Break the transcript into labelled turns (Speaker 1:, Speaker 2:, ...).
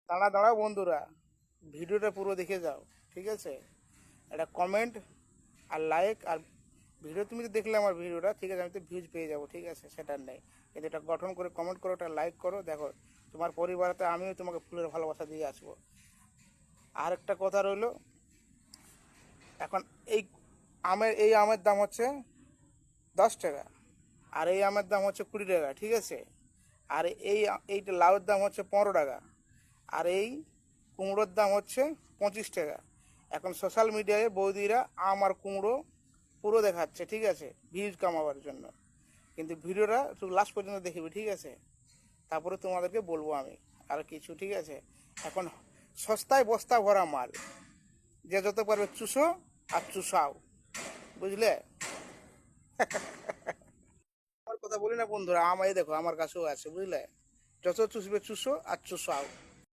Speaker 1: দাঁড়া দাঁড়াও বন্ধুরা, ভিডিওটা পুরো দেখে যাও, ঠিক আছে? একটা কমেন্ট আর লাইক আর ভিডিও তুমি তো দেখলে আমার ভিডিওটা, ঠিক আছে, আমি তো ভিউজ পেয়ে যাবো, ঠিক আছে, সেটা নেই। কিন্তু এটা গঠন করে কমেন্ট করো, একটা লাইক করো, দেখো তোমার পরিবারেতে আমিও তোমাকে ফুলের ভালোবাসা দিয়ে আসবো। আর একটা কথা রইলো, এখন এই আমের দাম হচ্ছে 10 টাকা, আর এই আমের দাম হচ্ছে 20 টাকা, ঠিক আছে? আর এইটা লাউয়ের দাম হচ্ছে 15 টাকা, আর এই কুমড়োর দাম হচ্ছে 25 টাকা। এখন সোশ্যাল মিডিয়ায় বৌদিরা আম আর কুমড়ো পুরো দেখাচ্ছে, ঠিক আছে, ভিউজ কামাবার জন্য। কিন্তু ভিডিওটা তুই লাস্ট পর্যন্ত দেখবি, ঠিক আছে? তারপরে তোমাদেরকে বলবো আমি আর কিছু, ঠিক আছে? এখন সস্তায় বস্তা ভরা মাল, যে যত পারবে চুষো আর চুষাও, বুঝলে? আমার কথা বলি না বন্ধুরা, আমায় দেখো আমার কাছেও আছে, বুঝলে? যত চুষবে চুষো আর চুষাও।